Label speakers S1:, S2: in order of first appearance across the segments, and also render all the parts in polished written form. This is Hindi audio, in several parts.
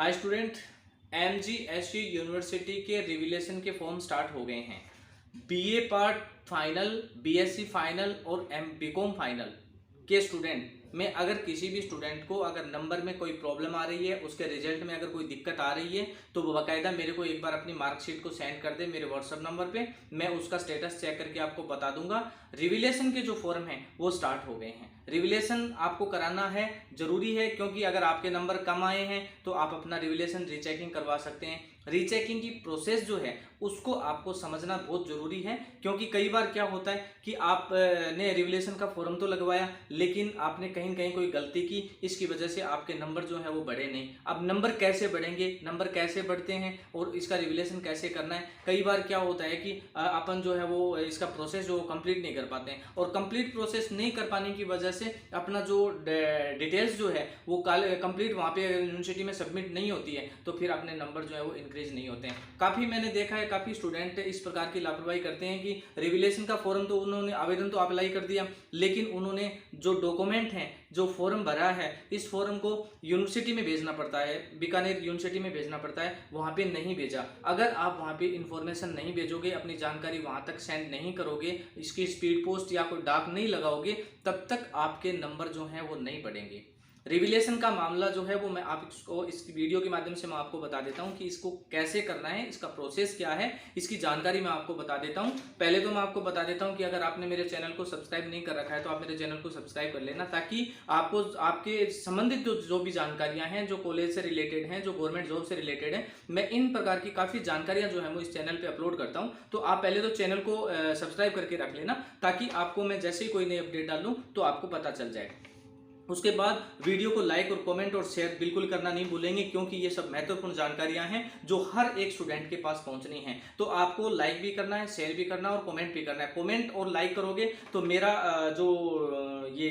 S1: हाय स्टूडेंट, MGSU यूनिवर्सिटी के रिविलेशन के फॉर्म स्टार्ट हो गए हैं। BA part final, BSc final और बीकॉम फाइनल के स्टूडेंट में अगर किसी भी स्टूडेंट को अगर नंबर में कोई प्रॉब्लम आ रही है, उसके रिजल्ट में अगर कोई दिक्कत आ रही है, तो वो बाकायदा मेरे को एक बार अपनी मार्कशीट को सेंड कर दे मेरे व्हाट्सअप नंबर पे। मैं उसका स्टेटस चेक करके आपको बता दूंगा। रिविलेशन के जो फॉर्म हैं वो स्टार्ट हो गए हैं। रिविलेशन आपको कराना है, जरूरी है, क्योंकि अगर आपके नंबर कम आए हैं तो आप अपना रिविलेशन रीचेकिंग करवा सकते हैं। रीचेकिंग की प्रोसेस जो है उसको आपको समझना बहुत जरूरी है, क्योंकि कई बार क्या होता है कि आप ने रिविलेशन का फॉर्म तो लगवाया, लेकिन आपने कहीं न कहीं कोई गलती की, इसकी वजह से आपके नंबर जो है वो बढ़े नहीं। अब नंबर कैसे बढ़ेंगे, नंबर कैसे बढ़ते हैं और इसका रिविलेशन कैसे करना है। कई बार क्या होता है कि अपन जो है वो इसका प्रोसेस जो कंप्लीट नहीं कर पाते हैं, और कंप्लीट प्रोसेस नहीं कर पाने की वजह से अपना जो डिटेल्स जो है वो कंप्लीट वहाँ पे यूनिवर्सिटी में सबमिट नहीं होती है, तो फिर अपने नंबर जो है वो इंक्रीज नहीं होते हैं। काफ़ी मैंने देखा है, काफ़ी स्टूडेंट इस प्रकार की लापरवाही करते हैं कि रिविलेशन का फॉर्म तो उन्होंने आवेदन तो अप्लाई कर दिया, लेकिन उन्होंने जो डॉक्यूमेंट हैं, जो फॉर्म भरा है, इस फॉर्म को यूनिवर्सिटी में भेजना पड़ता है, बीकानेर यूनिवर्सिटी में भेजना पड़ता है, वहाँ पे नहीं भेजा। अगर आप वहाँ पे इंफॉर्मेशन नहीं भेजोगे, अपनी जानकारी वहाँ तक सेंड नहीं करोगे, इसकी स्पीड पोस्ट या कोई डाक नहीं लगाओगे, तब तक आपके नंबर जो हैं वो नहीं बढ़ेंगे। रिविलेशन का मामला जो है वो मैं आपको इस वीडियो के माध्यम से मैं आपको बता देता हूं कि इसको कैसे करना है, इसका प्रोसेस क्या है, इसकी जानकारी मैं आपको बता देता हूं। पहले तो मैं आपको बता देता हूं कि अगर आपने मेरे चैनल को सब्सक्राइब नहीं कर रखा है तो आप मेरे चैनल को सब्सक्राइब कर लेना, ताकि आपको आपके संबंधित जो भी जानकारियां हैं, जो कॉलेज से रिलेटेड हैं, जो गवर्नमेंट जॉब से रिलेटेड है, मैं इन प्रकार की काफ़ी जानकारियां जो है वो इस चैनल पर अपलोड करता हूँ। तो आप पहले तो चैनल को सब्सक्राइब करके रख लेना, ताकि आपको मैं जैसे ही कोई नई अपडेट डालूँ तो आपको पता चल जाए। उसके बाद वीडियो को लाइक और कमेंट और शेयर बिल्कुल करना नहीं भूलेंगे, क्योंकि ये सब महत्वपूर्ण जानकारियां हैं जो हर एक स्टूडेंट के पास पहुंचनी है। तो आपको लाइक भी करना है, शेयर भी करना है और कमेंट भी करना है। कमेंट और लाइक करोगे तो मेरा जो ये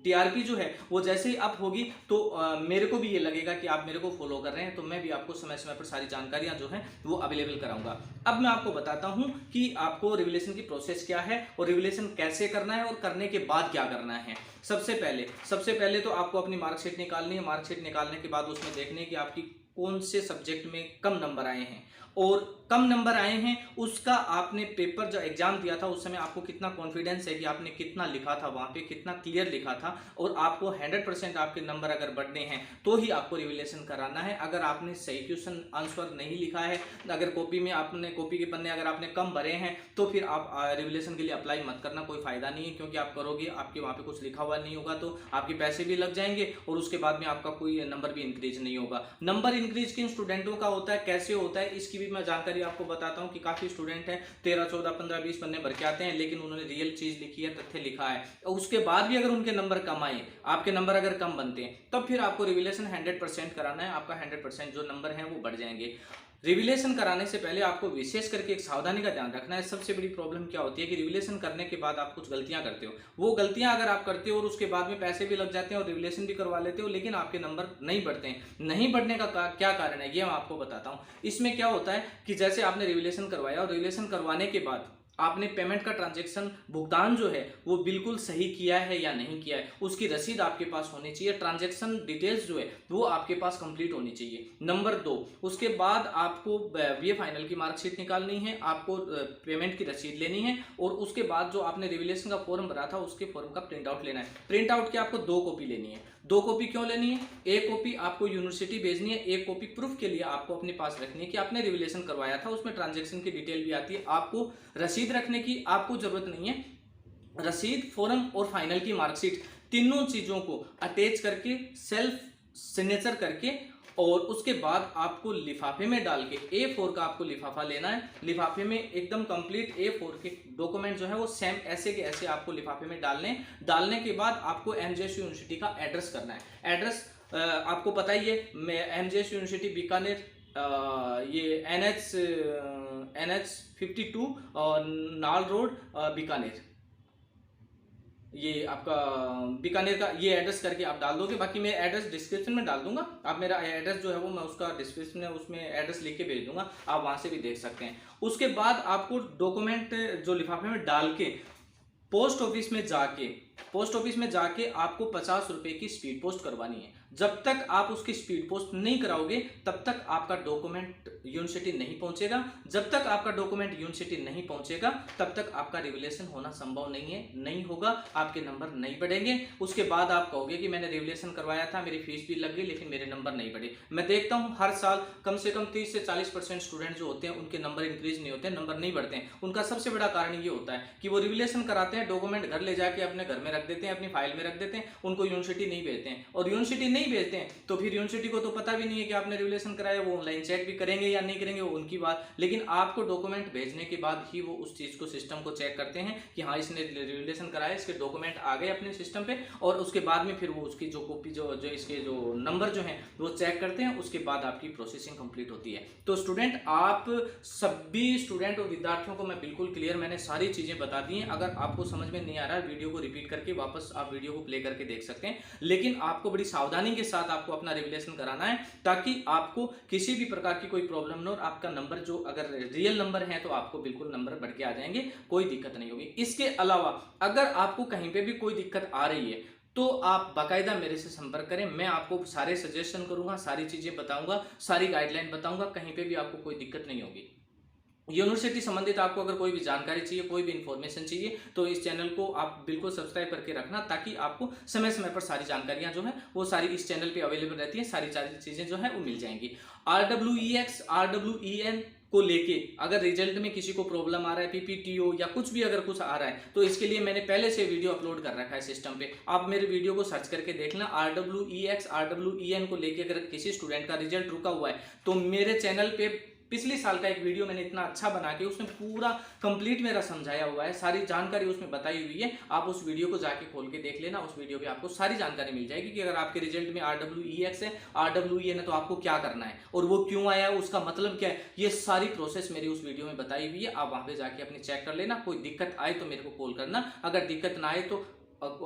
S1: टीआरपी जो है वो जैसे ही अप होगी तो मेरे को भी ये लगेगा कि आप मेरे को फॉलो कर रहे हैं, तो मैं भी आपको समय समय पर सारी जानकारियां जो हैं वो अवेलेबल कराऊंगा। अब मैं आपको बताता हूं कि आपको रिविलेशन की प्रोसेस क्या है और रिविलेशन कैसे करना है और करने के बाद क्या करना है। सबसे पहले तो आपको अपनी मार्कशीट निकालनी है। मार्कशीट निकालने के बाद उसमें देखने है कि आपकी कौन से सब्जेक्ट में कम नंबर आए हैं, और कम नंबर आए हैं उसका आपने पेपर जो एग्जाम दिया था उस समय आपको कितना कॉन्फिडेंस है कि आपने कितना लिखा था, वहां पे कितना क्लियर लिखा था, और आपको 100% आपके नंबर अगर बढ़ने हैं तो ही आपको रिविलेशन कराना है। अगर आपने सही क्वेश्चन आंसर नहीं लिखा है, अगर कॉपी में आपने कॉपी के पन्ने अगर आपने कम भरे हैं, तो फिर आप रिविलेशन के लिए अप्लाई मत करना, कोई फायदा नहीं है, क्योंकि आप करोगे आपके वहाँ पे कुछ लिखा हुआ नहीं होगा तो आपके पैसे भी लग जाएंगे और उसके बाद में आपका कोई नंबर भी इंक्रीज नहीं होगा। नंबर इंक्रीज किन स्टूडेंटों का होता है, कैसे होता है, इसकी भी मैं जानकारी आपको बताता हूं कि काफी स्टूडेंट हैं 13, 14, 15, 20 पन्ने भर के आते हैं, लेकिन उन्होंने रियल चीज लिखी है, तथ्य लिखा है, और उसके बाद भी अगर उनके नंबर कम आए, आपके नंबर अगर कम बनते हैं, तब फिर आपको रिविलेशन 100% कराना है। आपका 100% जो नंबर है वो बढ़ जाएंगे। रिविलेशन कराने से पहले आपको विशेष करके एक सावधानी का ध्यान रखना है। सबसे बड़ी प्रॉब्लम क्या होती है कि रिविलेशन करने के बाद आप कुछ गलतियां करते हो, वो गलतियां अगर आप करते हो और उसके बाद में पैसे भी लग जाते हैं और रिविलेशन भी करवा लेते हो, लेकिन आपके नंबर नहीं बढ़ते हैं। नहीं बढ़ने का क्या कारण है ये मैं आपको बताता हूं। इसमें क्या होता है कि जैसे आपने रिविलेशन करवाया और रिविलेशन करवाने के बाद आपने पेमेंट का ट्रांजैक्शन भुगतान जो है वो बिल्कुल सही किया है या नहीं किया है, उसकी रसीद आपके पास होनी चाहिए। ट्रांजैक्शन डिटेल्स जो है वो आपके पास कंप्लीट होनी चाहिए। नंबर 2, उसके बाद आपको बीए फाइनल की मार्कशीट निकालनी है, आपको पेमेंट की रसीद लेनी है, और उसके बाद जो आपने रिविलेशन का फॉर्म भरा था उसके फॉर्म का प्रिंट आउट लेना है। प्रिंट आउट की आपको 2 कॉपी लेनी है। 2 कॉपी क्यों लेनी है? एक कॉपी आपको यूनिवर्सिटी भेजनी है, एक कॉपी प्रूफ के लिए आपको अपने पास रखनी है कि आपने रिविलेशन करवाया था, उसमें ट्रांजैक्शन की डिटेल भी आती है। आपको रसीद रखने की आपको जरूरत नहीं है। रसीद, फॉर्म और फाइनल की मार्कशीट, तीनों चीजों को अटैच करके सेल्फ सिग्नेचर करके, और उसके बाद आपको लिफाफे में डाल के, A4 का आपको लिफाफा लेना है। लिफाफे में एकदम कंप्लीट A4 के डॉक्यूमेंट जो है वो सेम ऐसे के ऐसे आपको लिफाफे में डालने के बाद आपको MGSU यूनिवर्सिटी का एड्रेस करना है। एड्रेस आपको पता ही है, MGSU यूनिवर्सिटी बीकानेर, ये NH 52 और नाल रोड, बीकानेर, ये आपका बीकानेर का ये एड्रेस करके आप डाल दोगे। बाकी मैं एड्रेस डिस्क्रिप्शन में डाल दूंगा, आप मेरा एड्रेस जो है वो मैं उसका डिस्क्रिप्शन में उसमें एड्रेस लिख के भेज दूंगा, आप वहां से भी देख सकते हैं। उसके बाद आपको डॉक्यूमेंट जो लिफाफे में डाल के पोस्ट ऑफिस में जाके आपको 50 रुपए की स्पीड पोस्ट करवानी है। जब तक आप उसकी स्पीड पोस्ट नहीं कराओगे तब तक आपका डॉक्यूमेंट यूनिवर्सिटी नहीं पहुंचेगा। जब तक आपका डॉक्यूमेंट यूनिवर्सिटी नहीं पहुंचेगा तब तक आपका रिवैल्यूएशन होना संभव नहीं है, नहीं होगा, आपके नंबर नहीं बढ़ेंगे। उसके बाद आप कहोगे कि मैंने रिवैल्यूएशन करवाया था, मेरी फीस भी लग गई, लेकिन मेरे नंबर नहीं बढ़े। मैं देखता हूं हर साल कम से कम 30 से 40% स्टूडेंट जो होते हैं उनके नंबर इंक्रीज नहीं होते, नंबर नहीं बढ़ते हैं। उनका सबसे बड़ा कारण ये होता है कि वो रिवैल्यूएशन कराते हैं, डॉक्यूमेंट घर ले जाके अपने घर में रख देते हैं, अपनी फाइल में रख देते हैं, उनको यूनिवर्सिटी नहीं भेजते हैं। और यूनिवर्सिटी नहीं भेजते हैं तो फिर यूनिवर्सिटी को तो पता भी नहीं है कि आपने रिवैल्यूएशन कराया। वो ऑनलाइन चेक भी करेंगे या नहीं करेंगे वो उनकी बात, लेकिन आपको डॉक्यूमेंट भेजने के बाद ही वो उस चीज को, सिस्टम को चेक करते हैं कि हाँ इसने रिवैल्यूएशन कराया, इसके डॉक्यूमेंट आ गए अपने सिस्टम पे, और उसके बाद में फिर वो उसकी जो कॉपी जो इसके जो नंबर जो है वो चेक करते हैं। उसके बाद आपकी प्रोसेसिंग कंप्लीट होती है। तो स्टूडेंट, आप सभी स्टूडेंट और विद्यार्थियों को मैं बिल्कुल क्लियर, मैंने सारी चीजें बता दी हैं। अगर आपको समझ में नहीं आ रहा है, वीडियो को रिपीट करके वापस आप वीडियो को प्ले करके देख सकते हैं, लेकिन आपको बड़ी सावधानी के साथ आपको अपना रिवैल्यूएशन कराना है ताकि आपको किसी भी प्रकार की कोई प्रॉब्लम न हो। आपका नंबर जो अगर रियल नंबर है तो आपको बिल्कुल नंबर बढ़ के आ जाएंगे, कोई दिक्कत नहीं होगी। इसके अलावा अगर आपको कहीं पे भी कोई दिक्कत आ रही है तो आप बाकायदा मेरे से संपर्क करें, मैं आपको सारे सजेशन करूंगा, सारी चीजें बताऊंगा, सारी गाइडलाइन बताऊंगा, कहीं पे भी आपको कोई दिक्कत नहीं होगी। यूनिवर्सिटी संबंधित आपको अगर कोई भी जानकारी चाहिए, कोई भी इंफॉर्मेशन चाहिए तो इस चैनल को आप बिल्कुल सब्सक्राइब करके रखना, ताकि आपको समय समय पर सारी जानकारियां जो है वो सारी इस चैनल पे अवेलेबल रहती है, सारी चीजें जो है वो मिल जाएंगी। RWEX RWEN को लेके अगर रिजल्ट में किसी को प्रॉब्लम आ रहा है, PPTO या कुछ भी अगर कुछ आ रहा है, तो इसके लिए मैंने पहले से वीडियो अपलोड कर रखा है सिस्टम पे, आप मेरे वीडियो को सर्च करके देख लेना। RWEX RWEN को लेके अगर किसी स्टूडेंट का रिजल्ट रुका हुआ है तो मेरे चैनल पे पिछले साल का एक वीडियो मैंने इतना अच्छा बना के उसमें पूरा कंप्लीट मेरा समझाया हुआ है, सारी जानकारी उसमें बताई हुई है। आप उस वीडियो को जाके खोल के देख लेना, उस वीडियो पे आपको सारी जानकारी मिल जाएगी कि अगर आपके रिजल्ट में RWEX है, RWEN है, तो आपको क्या करना है और वो क्यों आया है, उसका मतलब क्या है, ये सारी प्रोसेस मेरी उस वीडियो में बताई हुई है। आप वहां पे जाके अपनी चेक कर लेना। कोई दिक्कत आए तो मेरे को कॉल करना, अगर दिक्कत ना आए तो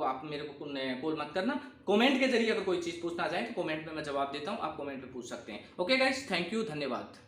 S1: आप मेरे को कॉल मत करना। कमेंट के जरिए अगर कोई चीज पूछना चाहे तो कमेंट में मैं जवाब देता हूं, आप कमेंट में पूछ सकते हैं। ओके गाइस, थैंक यू, धन्यवाद।